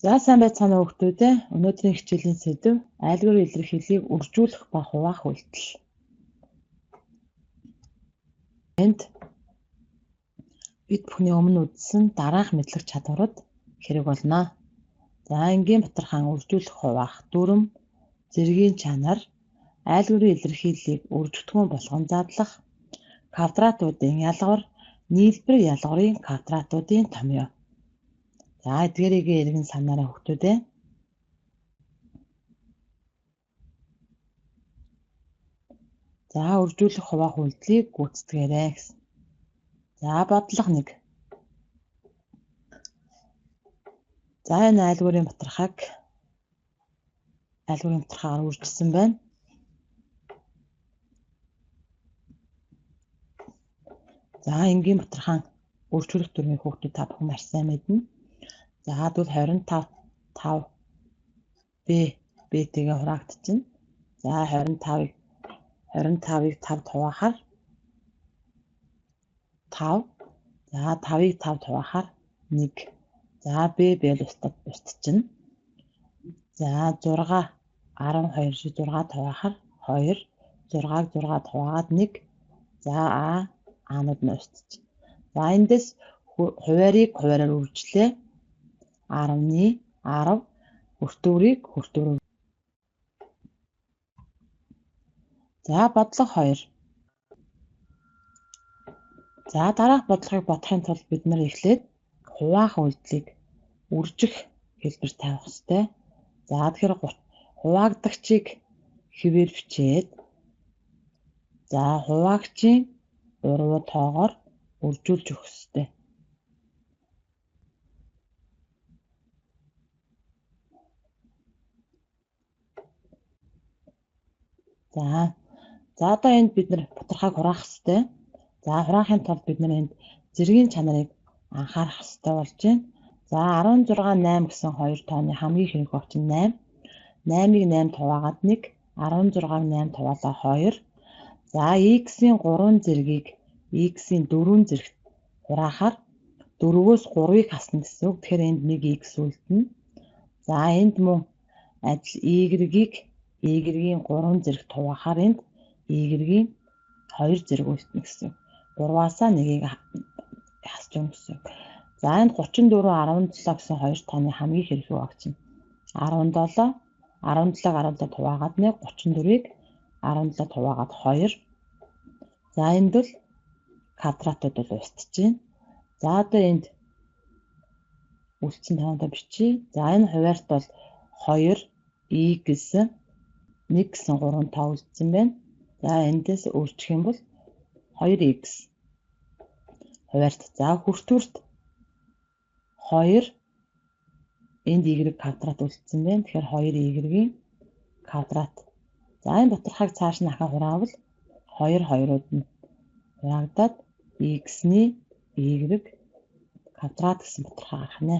За сайн байцгаана уу хүүхдүүд ээ. Өнөөдрийн хичээлийн сэдэв айлгуур илэрхийллийг үржүүлэх ба хуваах үйлдэл. Энд бид бүхний өмнө үзсэн дараах мэдлэг чадварууд хэрэг болно. За энгийн батар хаан үржүүлэх хуваах дүрм, зэргийн чанар, айлгуурын илэрхийллийг үржигдгүүн болгон задлах, квадратуудын ялгуур, нийлбэр ялгуурын квадратуудын томьёо. За эдгээрийг эргэн санаарай хүүхдүүд ээ. За үржүүлэх хуваах үйлдэлийг гүйцэтгээрэй гэсэн. За бодлого 1. За энэ айлгуурын батархаагаар үржилсэн байна. За энгийн батар хаан үржүүлэх дүрмийг хүүхдүүд та бүхэн маш сайн мэднэ. За тэгвэл 25 Б-тэйгээ хураагдчихна. За 25-ыг 5 хуваахаар 5. За 5-ыг 5 хуваахаар 1. За Б устчихна. За 6 12-6 хуваахаар 2. 6-г 6-д хуваагаад 1. За А-нууд нь устчих. За эндээс хуваарийг хуваараар үржлээ. 10-ны 10, хүртүүрийг хүртүүрээр. За бодлого 2. За дараах бодлогыг бодохын тулд бид нар эхлээд хуваах үйлдэлийг үржих хэлбэр тавих ёстой. За тэгэхээр хуваагдагчийг хэвээр бичээд за хуваагчийн уруу тоогоор үржүүлж өгөх ёстой. За одоо энд бид нар батархааг хураах ёстой. За хураахын тулд бид нар энд зэргийн чанарыг анхаарах ёстой болж байна. За 16 8 гэсэн хоёр тооны хамгийн ихэнх огч нь 8. 8-ыг 8-д хуваагаад 1, 16-г 8-д хуваалаа 2. За x-ийн 3 зэргийг x-ийн 4 зэрэгт хураахаар 4-өөс 3-ыг хасна гэсэн үг. Тэгэхээр энд 1x үлдэнэ. За энд мөн адил y-ийн 3 зэрэгт хуваахаар энд y-ийн 2 зэрэг үлдэнэ гэсэн. 3-аасаа 1-ийг хасч өгнө гэсэн. За энд 34 17 гэсэн хоёр тооны хамгийн ихэнх огч нь 17. 17-г хуваагаад 1, 34-ыг 17-д хуваагаад 2. За энд бол квадратууд бол устж байна. За одоо энд үлдсэн тооноо бичиж. За энэ хуваарьт бол 2 x 1 гэсэн 3 тоо үлдсэн байна. За эндээс өөрчлөх юм бол 2x хуваарьт. За хүртүүрт 2 энд y квадрат үлдсэн байна. Тэгэхээр 2y-ийн квадрат. За энэ батархааг цааш нь ахаа хураавал 2 2-ууд нь хураагдаад x-ний y квадрат гэсэн батархаа гарах нэ.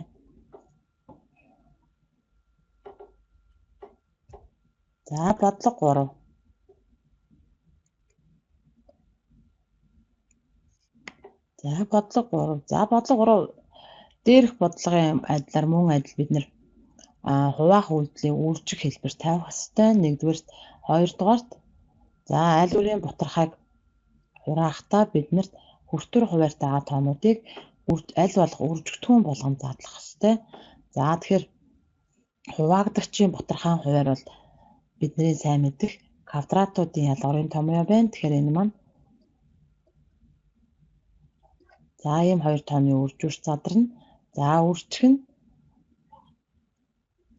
За бодлого 3. За бодлого 3. Дээрх бодлогын адилаар мөн адил бид нэр хуваах үйлдлийн үржих хэлбэр тавих ёстой. 1-р, 2-р. За айлгуурын батархааг хураахдаа биднэрт хүртүүр хуваарьтайгаа тоонуудыг аль болох үржигдгүүн болгон задлах ёстой. За тэгэхээр хуваагдагчийн батархаан хуваар бол бидний сайн мэдэх квадратуудын ялгуурын томьёо байна. Тэгэхээр энэ маань за ийм хоёр тооны үржүүрч задарна. За үржих нь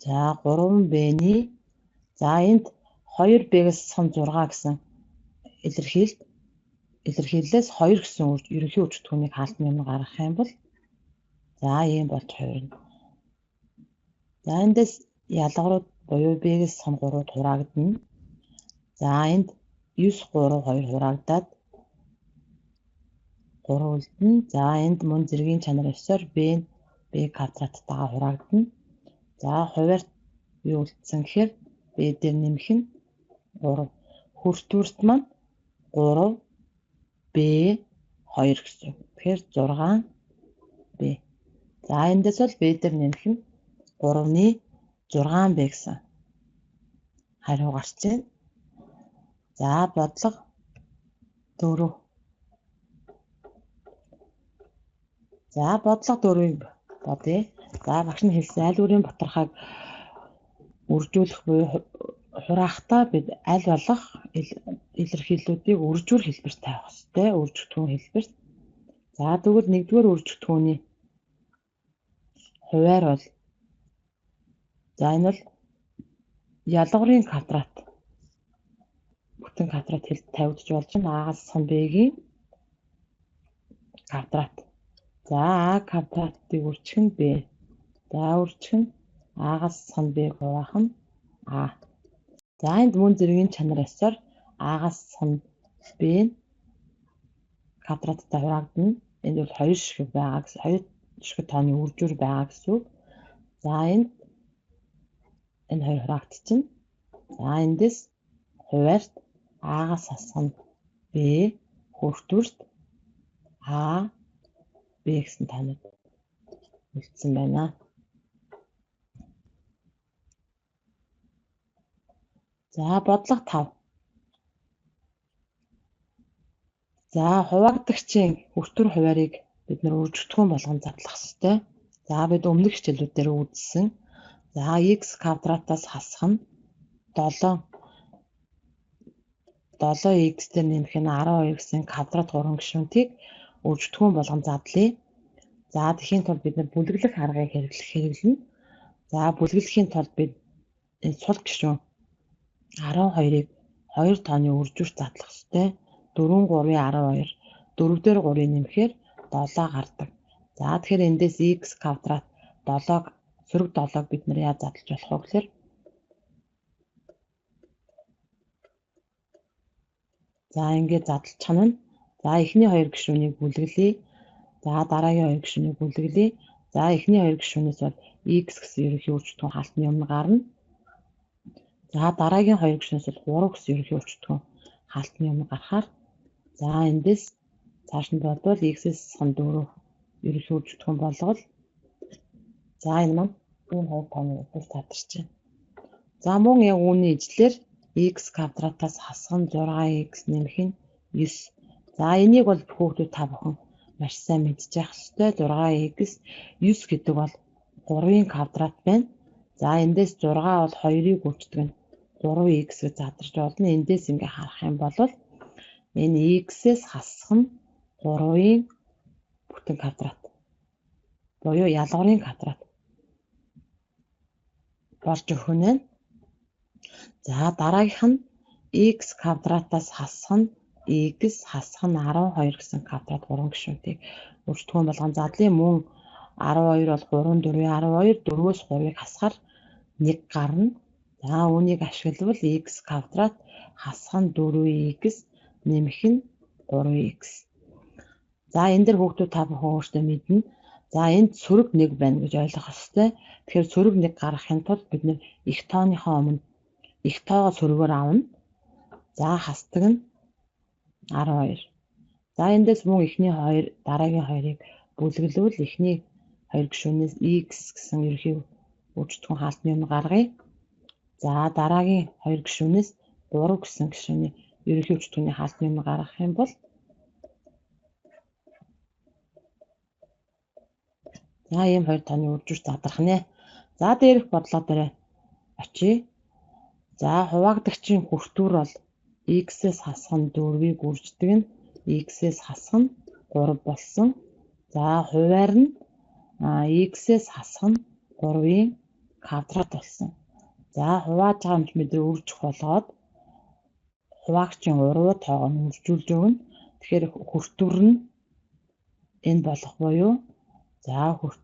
за 3b-ний за энд 2b-гээс 6 гэсэн илэрхийллээс 2 гэсэн ерөнхий үржигдэхүүнийг хаалтны өмнө гаргах юм бол за ийм болж хувирна. За эндээс ялгуурууд буюу b-гээс 3-ууд хураагдана. За энд 9 3 2 хураагдаад 3 үлдэнэ. За энд мөн зэргийн чанар 9-оор b квадраттайгаа хураагдана. За хуваарьт юу үлдсэн гэхээр b дээр нэмэх нь 3. Хүртүүрт маань 3 b 2 гэсэн. Тэгэхээр 6 b. За эндээс бол b дээр нэмэх нь 3-ны 6 бэ гэсэн хариу гарч байна. За бодлого 4. За бодлого 4-ийг бодъё. За багш нь хэлсэн аль бүрийн батархааг үржүүлэх буюу хураахтаа бид аль болох илэрхийллүүдийг үржүүр хэлбэрт тавих хэрэгтэй. Үржигдхэн хэлбэрт. За тэгвэл 1-р үржигдхүүний хуваар бол за энэ бол ялгарын квадрат. Бүтэн квадрат тавигдж болж байна. А-гаас сан Б-ийн квадрат. За А квадратын үржих нь Б. За үржих нь А-гаас сан Б хуваах нь А. За энд мөн зэргийн чанар ёсоор А-гаас сан Б нь квадраттай хураагдана. Энд бол 2 ширхэг байгаа гэсэн 2 ширхэг тооны үржүүр байгаа гэсэн үг. За энэ 2 хураагдчихна. За эндээс хуваарьт А-гаас асах нь Б хүртвэрт А Б гэсэн тоонууд үлдсэн байна. За бодлого 5. За хуваагдагчийн хүртвэр хуваарийг бид нэр үржигдхэн болгон задлах хэрэгтэй. За бид өмнөх хичээлүүдээр үзсэн. За x квадратаас хасах нь 7x дээр нэмэх нь 12 гэсэн квадрат 3 гишүүнтийг үржигдхэн болгон задлая. За тэхийн тулд бид нар бүлэглэх аргыг хэрэглэнэ. За бүлэглэхийн тулд бид энэ сул гишүүн 12-ыг 2 тооны үржүүрт задлах хэрэгтэй. 4 3-ийн 12. 4 дээр 3-ыг нэмэхээр 7 гардаг. За тэгэхээр эндээс x квадрат 7-г сөрөг 7-г бид нэр яаж задлаж болох вэ гэхээр за ингээд задлах чанана. За эхний 2 гишүүнийг бүлэглэе. За дараагийн 2 гишүүнийг бүлэглэе. За эхний 2 гишүүнээс бол x гэсэн ерөнхий үржигдхэн хаалтны өмнө гарна. За дараагийн 2 гишүүнээс бол 3 гэсэн ерөнхий үржигдхэн хаалтны өмнө гарахаар за эндээс цааш нь бодвол x-с сан 4 ерөнхий үржигдхэн болгол за энэ маань энэ 2 тооны үржүүр задарч байна. За мөн яг үүний ижлэр x квадратаас хасах нь 6x нэмэх нь 9. За энийг бол хүүхдүүд та бүхэн маш сайн мэдчих ёстой. 6x 9 гэдэг бол 3-ын квадрат байна. За эндээс 6 бол 2-ыг үрждэг нь 3x гэж задарч болно. Эндээс ингээ харах юм бол энэ x-с хасах нь 3-ын бүтэн квадрат буюу ялгарын квадрат болж өгөх нь. За дараагийнх нь x квадратаас хасах нь x хасах нь 12 гэсэн квадрат 3 гишүүнтийг үржигдхэн болгон задлын мөн 12 бол 3 4 12 4-өөс 3-ыг хасахаар 1 гарна. За үүнийг ашиглавал x квадрат хасах нь 4x нэмэх нь 3x. За энэ дэр хүүхдүүд та бүхэн өөртөө мэднэ. За энд сөрөг 1 байна гэж ойлгох ёстой. Тэгэхээр сөрөг 1 гаргахын тулд бид нэр их тооныхоо өмнө их тоогоо сөргөөр авна. За хасдаг нь 12. За эндээс мөн эхний 2 дараагийн 2-ыг бүлэглэвэл эхний 2 гишүүнээс x гэсэн ерөнхий үржигдхэн хаалтны өмнө гаргая. За дараагийн 2 гишүүнээс 3 гэсэн гишүүний ерөнхий үржигдхүүний хаалтны өмнө гаргах юм бол за ийм 2 тооны үржүүр задрах нэ. За дээрх бодлого дээр очие. За хуваагдагчийн хүртвэр бол x-с хасах нь 4-ийг үрждэг нь x-с хасах нь 3 болсон. За хуваар нь x-с хасах нь 3-ийн квадрат болсон. За хувааж байгаа юм бид үржих болгоод хуваагчийн уруу тоогоо нь үржүүлж өгнө. Тэгэхээр хүртвэр нь энэ болох буюу за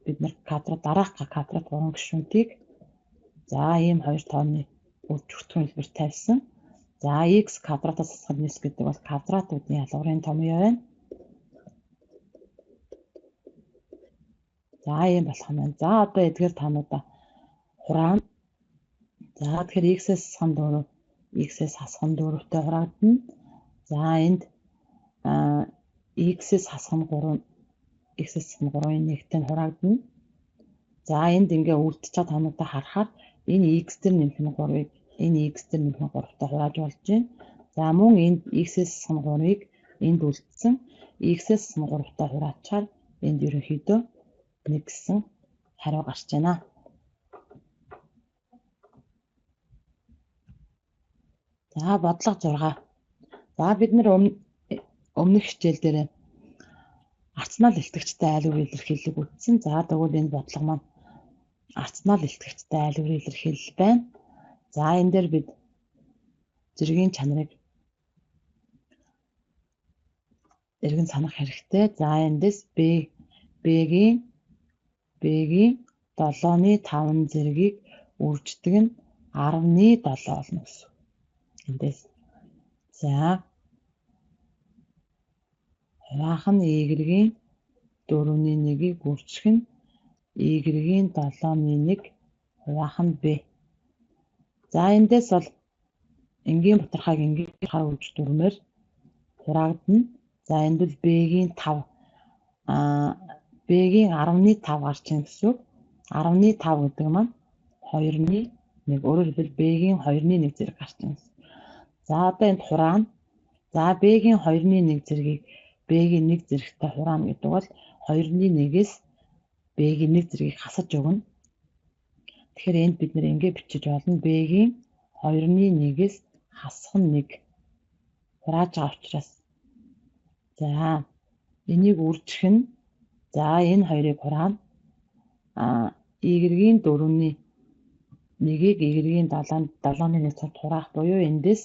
бид нар квадрат дараах квадрат 3 гишүүнтийг за ийм 2 тооны үржигдхэн хэлбэр тавьсан. За x квадратаас хасах нь 9 гэдэг бол квадратуудын ялгарын томьёо байна. За ийм болох юм байна. За одоо эдгээр тоонуудаа хураана. За тэгэхээр x-с сан 4 x-с хасах нь 4-тэй хураагдана. За энд x-с хасах нь 3 x-с 3-ын 1-тэй хураагдана. За энд ингээ үлдчихэж тоонуудаа харахаар энэ x дээр нэмэх нь 3-ыг энэ x дээр нэмэх нь 3-тай хурааж болж байна. За мөн энд x-ээс сум 3-ыг энд үлдсэн x-ээс сум 3-тай хураачаар энд ерөнхийдөө 1 гэсэн хариу гарч байна. За бодлого 6. За бид нэр өмнөх хичээл дээр арцнал илтгэгчтэй айл өөр илэрхийллийг үзсэн. За тэгвэл энэ бодлого маань арцнал илтгэгчтэй айл өөр илэрхийлэл байна. За энэ дээр бид зэргийн чанарыг эргэн санах хэрэгтэй. За эндээс B-гийн 7-ны 5 зэргийг үрждэг нь 10-ны 7 болно гэсэн. Эндээс за хуваах нь Y-гийн 4-ны 1-ийг үржих нь Y-гийн 7-ны 1 хуваах нь B. За эндээс бол энгийн батархайг энгийн батархай үрж дүрмээр хураагдана. За энд бол B-гийн 5 B-гийн 10-ны 5 гарч ийн гэсэн үг. 10-ны 5 гэдэг маань 2-ны 1. Өөрөөр хэлбэл B-гийн 2-ны 1 зэрэг гарч ийн гэсэн. За одоо энд хураана. За B-гийн 2-ны 1 зэргийг B-гийн 1 зэрэгтэй хураана гэдэг бол 2-ны 1-ээс B-гийн 1 зэргийг хасаж өгнө. Тэгэхээр энд бид нэр ингэ бичиж болно. B-гийн 2-ны 1-ээс хасах нь 1 хурааж байгаа учраас. За энийг үржих нь за энэ хоёрыг хураана. Y-гийн 4-ний 1-ийг Y-гийн 7-ны 1 цогт хураах буюу эндээс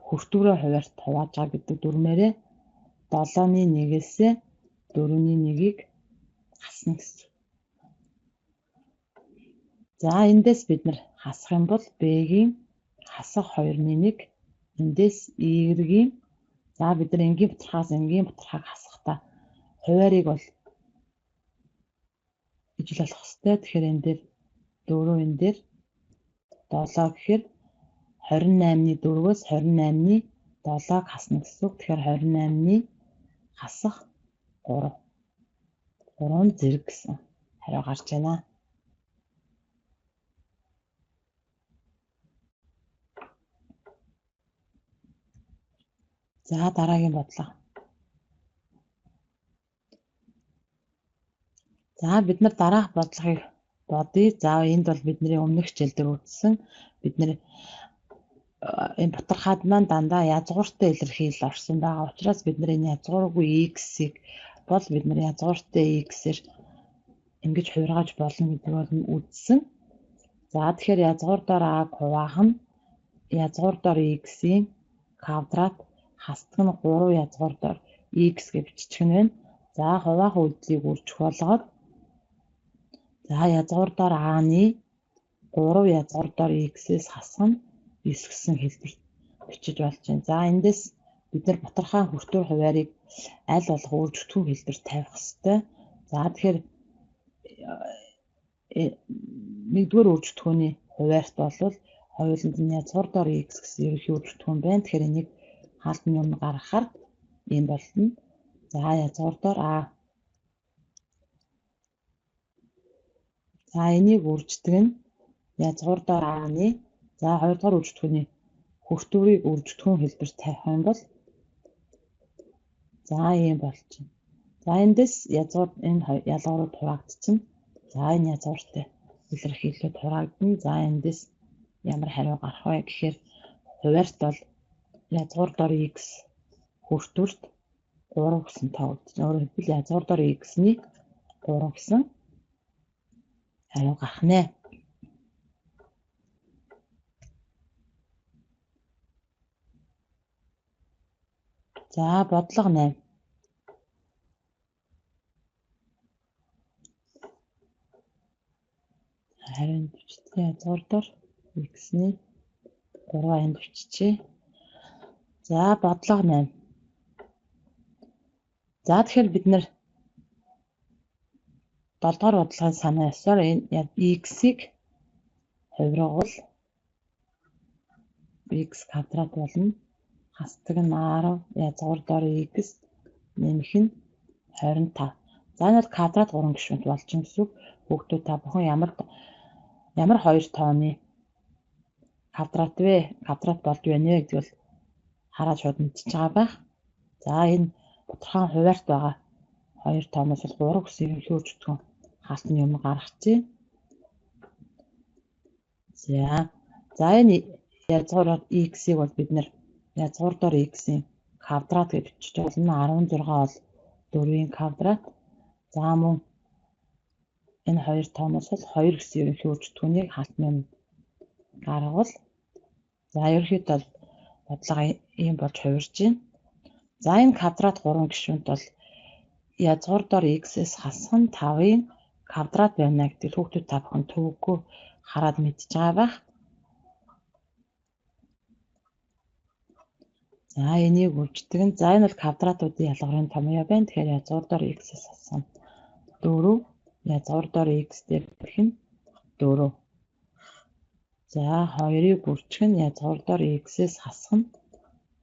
хөртгөрөө хуваарьт хувааж байгаа гэдэг дүрмээрээ 7-ны 1-ээс 4-ний 1-ийг хасна гэсэн. За эндээс бид нар хасах юм бол B-гийн хасах 2-ны 1 эндээс Y-гийн за бид нар энгийн батархаас энгийн батархааг хасахдаа хуваарийг бол ижил болох хэвээр. Тэгэхээр энэ дээр 4 энэ дээр 7 гэхээр 28-ны 4-өөс 28-ны 7-ыг хасна гэсэн үг. Тэгэхээр 28-ны хасах 3 зэрэг гэсэн хариу гарч байна. За дараагийн бодлого. За бид нар дараах бодлогыг бодъё. За энд бол бидний өмнөх хичээл дээр үзсэн. Бид нэр энэ батархаад маань дандаа язгууртай илэрхийлэл орсон байгаа учраас бид нар энэ язгуургүй x-ийг бол бид нар язгууртай x-ээр ингэж хуургаж болно гэдэг бол үзсэн. За тэгэхээр язгуур доор a-г хуваах нь язгуур доор x-ийн квадрат хасдаг нь 3 язгуур доор x гэж бичих нь байна. За хуваах үйлдэлийг үржих болгоод за язгуур доор a-ны 3 язгуур доор x-ээс хасах нь 9 гэсэн хэлбэр бичиж болж байна. За эндээс бид нар батархай хүртээр хуваарийг аль болох үржигдэх хэлбэр тавих хэрэгтэй. За тэгэхээр нэгдүгээр үржигдэхүүний хуваарьт бол хоёуланд нь язгуур доор x гэсэн ерөнхий үржигдэхүүн байна. Тэгэхээр энийг хаалтны өмнө гаргахаар ийм болно. За язгуур доор a. За энийг үрждэг нь язгуур доор a-ны за 2 дугаар үржигдэхүүний хүртвэрийг үржигдэхүүн хэлбэр тавих юм бол за ийм болж байна. За эндээс язгуур энэ ялгарууд хураагдчихна. За энэ язгууртай илэрхийлэлд хураагдана. За эндээс ямар хариу гарах вэ гэхээр хуваарьт бол язгуур доор x хүртвэрт 3 гэсэн тоогдсон. Өөрөөр хэлбэл язгуур доор x-ний 3 гэсэн хариу гарах нэ. За бодлого 8. Харин бичдэг язгуур доор x-ний 3 энд биччихье. За бодлого 8. За тэгэхээр бид нэр 7 дугаар бодлогын санаа ёсоор энэ x-ийг хувиргавал x квадрат болно. Хасдаг нь 10 язгуур доор x нэмэх нь 25. За энэ бол квадрат 3 гишүүнт болж байгаа гэсэн үг. Хүүхдүүд та бүхэн ямар хоёр тооны квадрат вэ? Квадрат болж байна вэ гэдгийг бол хараад шууд мэдчихэж байгаа байх. За энэ тодорхой хуваарьт байгаа хоёр тооноос бол 3 гэсэн ерөнхий үржигдхэн хаалтны юм гаргачихъя. За энэ язгуураар x-ийг бол бид нэр язгуурдоор x-ийн квадрат гэж бичиж болно. 16 бол 4-ийн квадрат. За мөн энэ хоёр тооноос бол 2 гэсэн ерөнхий үржигдхүүнийг хаалтны юм гаргавал за ерөнхийдөө бол бодлого ийм болж хувирж байна. За энэ квадрат 3 гишүүнт бол язгуурдоор x-с хасах нь 5-ын квадрат байна гэдэг хүүхдүүд та бүхэн төвөггүй хараад мэдчихэж байгаа байх. За энийг үрждэг нь за энэ бол квадратуудын ялгарын томьёо байна. Тэгэхээр язгуурдоор x-с хасах нь 4, язгуурдоор x дээр ирэх нь 4. За 2-ыг бүрчих нь язгуурдоор x-с хасах нь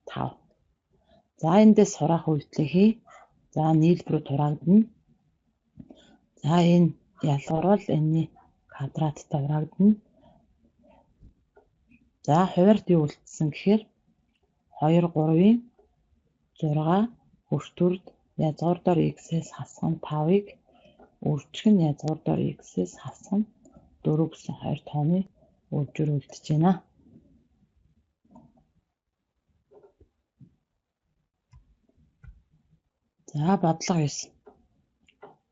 5. За эндээс сураах үйлдэл хий. За нийлбэрүүд хураагдана. За энэ ялгуур бол энэний квадраттай хураагдана. За хуваарьт юу үлдсэн гэхээр 2, 3-ийн 6 хүртүрд язгуурдоор x-с хасах нь 5-ыг үржих нь язгуурдоор x-с хасах нь 4 гэсэн хоёр тооны үржүүр үлдэж байна. За бодлого 9.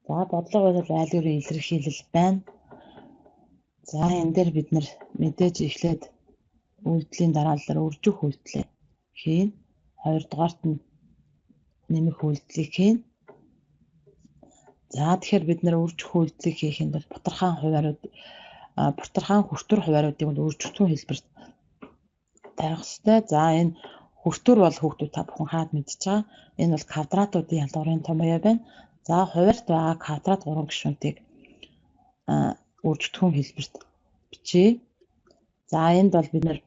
За бодлого бол айлгуурын илэрхийлэл байна. За энэ дээр бид нэр мэдээж эхлээд үйлдэлийн дараалал үржих үйлдэлээ хийн. 2 дугаарт нь нэмэх үйлдэлийг хийн. За тэгэхээр бид нэр үржих үйлдэлийг хийхэд бол бутархан хүртүр хуваарьуудыг бол үржигдхэн хэлбэрт тавих ёстой. За энэ хүртүр бол хүүхдүүд та бүхэн хаад мэдчихэж байгаа. Энэ бол квадратуудын ялгуурын томьёо байна. За хуваарьт байгаа квадрат 3 гишүүнтийг үржигдхэн хэлбэрт бичье. За энд бол бид нэр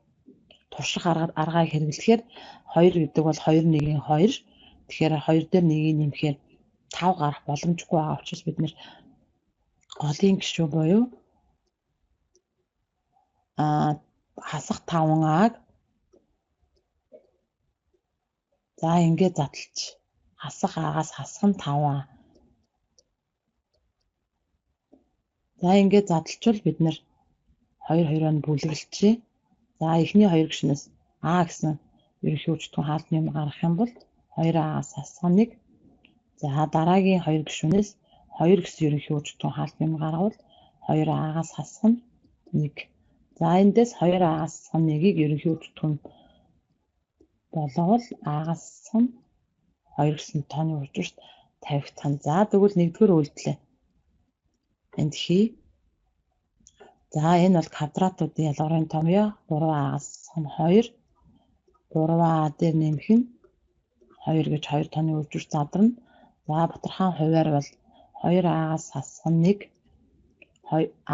турших аргаыг хэрэглэхээр 2 гэдэг бол 2, 1-ийн 2. Тэгэхээр 2 дээр 1-ийг нэмэхээр 5 гарах боломжгүй байгаа учраас бид нэр голын гишүүн буюу хасах 5-аг за ингээд задлж хасах агаас хасах нь 5А. За ингээд задлчвал бид нэр 2-2-оор нь бүлэглэжээ. За эхний 2 гишүүнээс А гэсэн ерөнхий үржигдхэн хаалтны юм гаргах юм бол 2А-аас хасах нь 1. За дараагийн 2 гишүүнээс 2 гэсэн ерөнхий үржигдхэн хаалтны юм гаргавал 2А-аас хасах нь 1. За эндээс 2А-аас хасах нь 1-ийг ерөнхий үржигдхэн болговол А-аас хасах нь 2 гэсэн тооны үржүүрт тавигдах нь. За тэгвэл нэгдүгээр үйлдэлээ энд хий. За энэ бол квадратуудын ялгарын томьёо 3А-аас хасах нь 2. 3А дээр нэмэх нь 2 гэж хоёр тооны үржүүрт задарна. За бутархан хуваар бол 2А-аас хасах нь 1.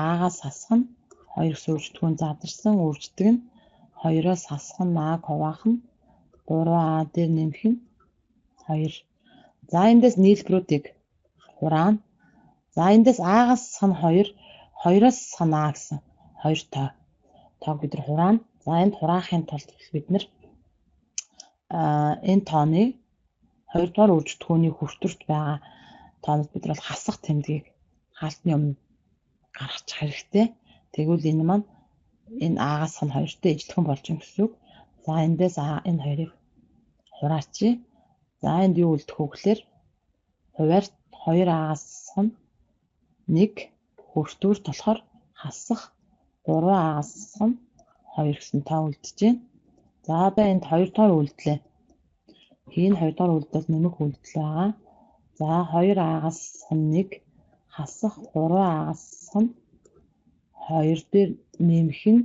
А-аас хасах нь 2 гэсэн үржигдхэн задарсан. Үрждэг нь 2-оос хасах нь А хуваах нь 3А дээр нэмэх нь 2. За эндээс нийлбэрүүдийг хураана. За эндээс А-гаас хасах нь 2, 2-оос хасах нь А гэсэн хоёр тоог бид нар хураана. За энд хураахын тулд бид нар энэ тооны 2 дугаар үржигдхүүний хүртүрт байгаа тоонод бид нар хасах тэмдгийг хаалтны өмнө гаргачих хэрэгтэй. Тэгвэл энэ маань энэ А-гаас нь 2-тэй ижилхэн болж юм гэсэн үг. За эндээс энэ хоёрыг хураачи. За энд юу үлдэх вэ гэхээр хуваарьт 2А-гаас нь 1 хүртүрт болохоор хасах 3А-гаас нь 2 гэсэн тоо үлдэж байна. За одоо энд 2 дугаар үйлдэлээ хийн. 2 дугаар үйлдэл нэмэх үйлдэл байгаа. За 2А-гаас нь 1 хасах 3А-гаас нь 2 дээр нэмэх нь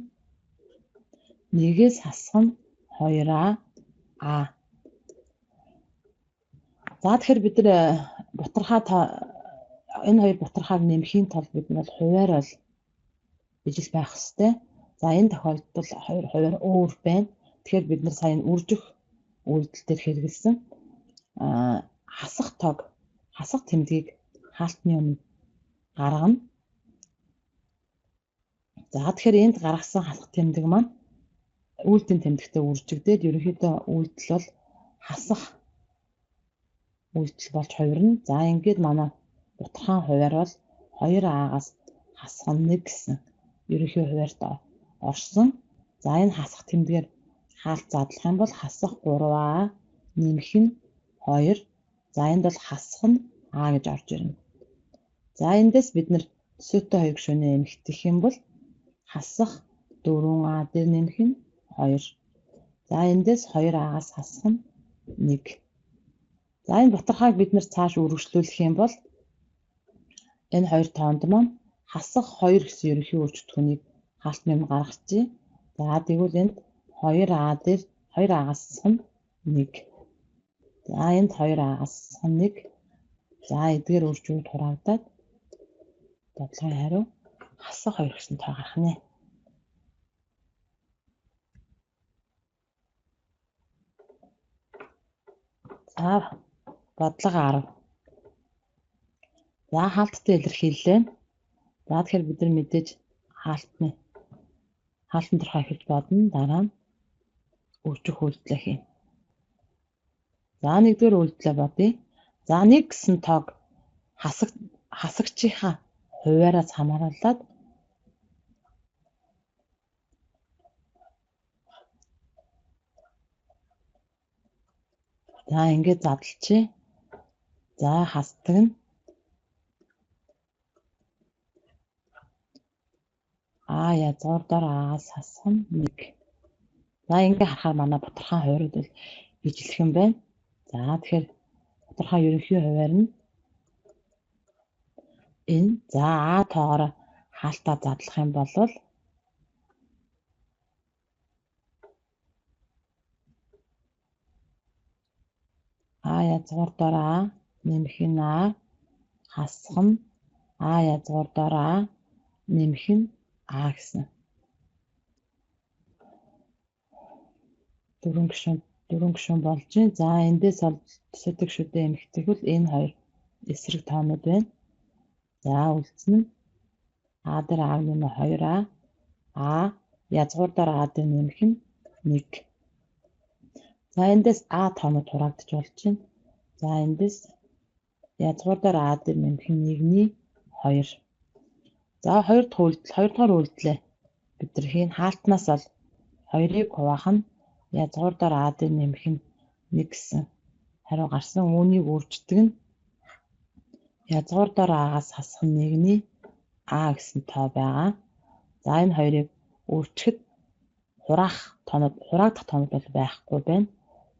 1-ээс хасах нь 2А. За тэгэхээр бид нар энэ хоёр бутархааг нэмэхийн тулд бид нар хуваар бол ижил байх хэрэгтэй. За энэ тохиолдолд хоёр хуваар өөр байна. Тэгэхээр бид нар сая үржих үйлдэл дээр хэрэгэлсэн хасах тэмдгийг хаалтны өмнө гаргана. За тэгэхээр энд гаргасан хасах тэмдэг маань үйлдэл тэмдэгтээ үржигдээд ерөнхийдөө үйлдэл бол хасах үйлдэл болж хувирна. За ингээд манай бутхан хувиар бол 2А-гаас хасах нь 1 гэсэн ерөнхий хувиарт орсон. За энэ хасах тэмдгээр хаалт задлах юм бол хасах 3А нэмэх нь 2. За энд бол хасах нь А гэж орж ирнэ. За эндээс бид нэр төсөөтэй 2 гишүүнээ эмэгтэх юм бол хасах 4А дээр нэмэх нь 2. За эндээс 2А-гаас хасах нь 1. За энэ бутархайг бид нэр цааш үргэлжлүүлэх юм бол энэ хоёр тоонд маань хасах 2 гэсэн ерөнхий үржигдэхүүнийг хаалтны өмнө гаргачихъя. За тэгвэл энд 2А дээр 2А-гаас хасах нь 1. За энд 2А-гаас хасах нь 1. За эдгээр үржигд хураагдаад бодлогын хариу хасах 2 гэсэн тоо гарах нэ. За бодлого 10. За хаалттай илэрхийллээ. За тэгэхээр бид нар мэдээж хаалтны турхаа эхэлж бодно. Дараа нь үржих үйлдэлээ хийнэ. За нэгдүгээр үйлдэлээ бодъё. За 1 гэсэн тоог хасагчийнхаа хувиараас хамааруулаад за ингээд задлчээ. За хасдаг нь А язгуурдаар А-гаас хасах нь 1. За ингээд харахаар манай бутархай хувиарууд бол ижилхэн юм байна. За тэгэхээр бутархай ерөнхий хувиар нь энэ. За А тоогоор хаалтаа задлах юм бол А язгуурдаар А нэмэх нь А хасах нь А язгуурдаар А нэмэх нь А гэсэн. 4 гишүүн болж байна. За эндээс бол төсөөтэй гишүүдээ эмэгтэйгүүл энэ хоёр эсрэг тоонууд байна. За үлдсэн нь А дээр А нэмээ 2А. А язгуурдаар А дээр нэмэх нь 1. За эндээс А тоонууд хураагдаж болж байна. За эндээс язгуурдаар А дээр нэмэх нь 1-ний 2. За 2 дахь үйлдэлээ бид нар хийн хаалтнаас бол 2-ыг хуваах нь язгуурдаар А дээр нэмэх нь 1 гэсэн хариу гарсан. Үүнийг үрждэг нь язгуурдаар А-гаас хасах нь 1-ний А гэсэн тоо байгаа. За энэ хоёрыг үржихэд хураагдах тоонууд бол байхгүй байна.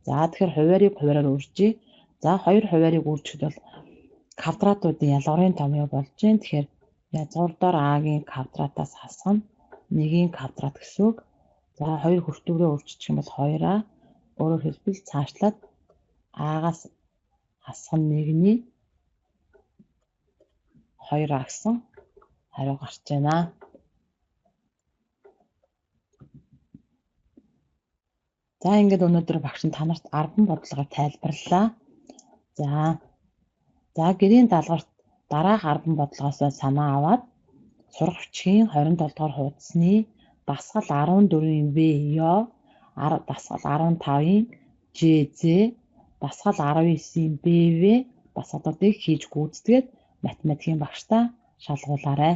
За тэгэхээр хувиарыг хувиараар үржиж. За хоёр хувиарыг үржихэд бол квадратуудын ялгарын томьёо болж байна. Тэгэхээр язгуурдаар А-гийн квадратаас хасах нь 1-ийн квадрат гэсэн үг. За 2 хүртвэрээ үржих юм бол 2А. Өөрөөр хэлбэл цаашлаад А-гаас хасах нь 1-ний 2А гэсэн хариу гарч байна. За ингээд өнөөдөр багш нь танарт 10 бодлогоор тайлбарлалаа. За гэрийн даалгаварт дараах 10 бодлогоос санаа аваад сурах бичгийн 27 дугаар хуудасны дасгал 14-ийн В-ё, дасгал 15-ийн Ж-З, дасгал 19-ийн БВ дасгалуудыг хийж гүйцэтгээд математикийн багштай шалгуулаарай.